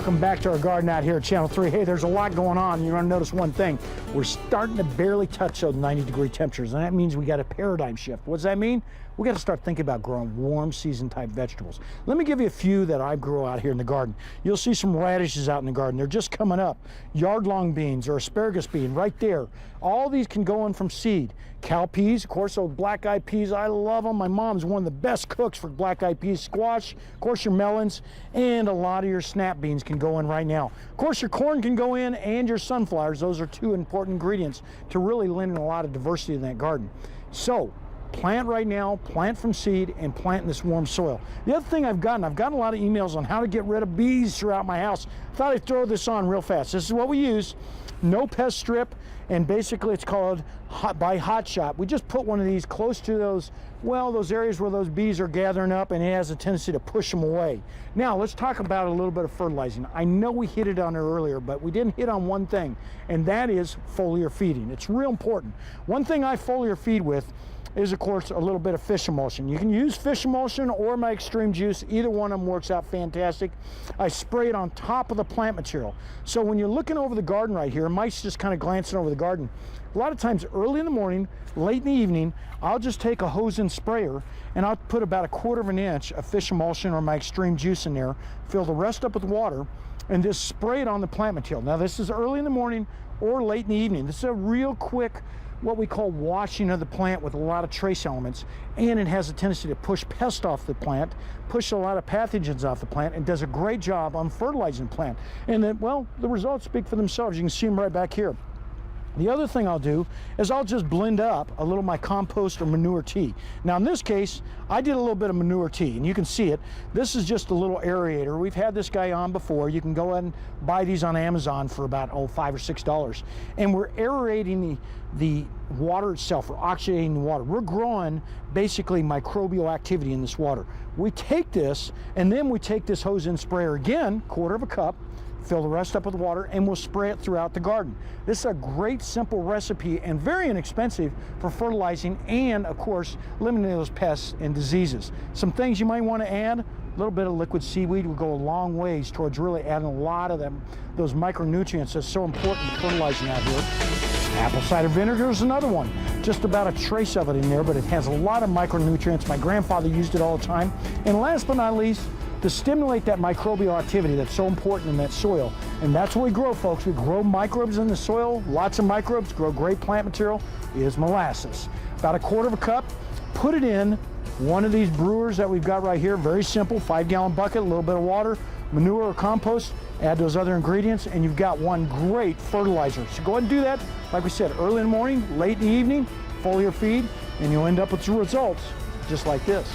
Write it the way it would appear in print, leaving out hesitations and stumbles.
welcome back to our garden out here at Channel 3. Hey, there's a lot going on. You're going to notice one thing. We're starting to barely touch those 90-degree temperatures, and that means we got a paradigm shift. What does that mean? We got to start thinking about growing warm season type vegetables. Let me give you a few that I grow out here in the garden. You'll see some radishes out in the garden. They're just coming up. Yard-long beans or asparagus bean right there. All these can go in from seed. Cowpeas, of course, those black-eyed peas, I love them. My mom's one of the best cooks for black-eyed peas. Squash, of course, your melons, and a lot of your snap beans can go in right now. Of course, your corn can go in and your sunflowers. Those are two important ingredients to really lend a lot of diversity in that garden. So, plant right now, plant from seed, and plant in this warm soil. The other thing I've gotten a lot of emails on how to get rid of bees throughout my house. Thought I'd throw this on real fast. This is what we use. No pest strip, and basically it's called by Hot Shot. We just put one of these close to those, well, those areas where those bees are gathering up, and it has a tendency to push them away. Now, let's talk about a little bit of fertilizing. I know we hit it on it earlier, but we didn't hit on one thing, and that is foliar feeding. It's real important. One thing I foliar feed with is, of course, a little bit of fish emulsion. You can use fish emulsion or my extreme juice. Either one of them works out fantastic. I spray it on top of the plant material. So when you're looking over the garden right here, Mike's just kind of glancing over the garden. A lot of times early in the morning, late in the evening, I'll just take a hose and sprayer and I'll put about 1/4 of an inch of fish emulsion or my extreme juice in there, fill the rest up with water, and just spray it on the plant material. Now this is early in the morning or late in the evening. This is a real quick, what we call washing of the plant with a lot of trace elements, and it has a tendency to push pests off the plant, push a lot of pathogens off the plant, and does a great job on fertilizing the plant. And then, well, the results speak for themselves. You can see them right back here. The other thing I'll do is I'll just blend up a little of my compost or manure tea. Now in this case, I did a little bit of manure tea, and you can see it. This is just a little aerator. We've had this guy on before. You can go ahead and buy these on Amazon for about, $5 or $6. And we're aerating the water itself, or oxygenating the water. We're growing basically microbial activity in this water. We take this, and then we take this hose and sprayer again, 1/4 of a cup, fill the rest up with water, and we'll spray it throughout the garden. This is a great simple recipe and very inexpensive for fertilizing and, of course, eliminating those pests and diseases. Some things you might want to add: a little bit of liquid seaweed will go a long ways towards really adding a lot of those micronutrients that's so important in fertilizing out here. Apple cider vinegar is another one. Just about a trace of it in there, but it has a lot of micronutrients. My grandfather used it all the time. And last but not least, to stimulate that microbial activity that's so important in that soil. And that's what we grow, folks. We grow microbes in the soil, lots of microbes, grow great plant material, is molasses. About 1/4 of a cup, put it in one of these brewers that we've got right here. Very simple, 5-gallon bucket, a little bit of water, manure or compost, add those other ingredients, and you've got one great fertilizer. So go ahead and do that, like we said, early in the morning, late in the evening, foliar feed, and you'll end up with results just like this.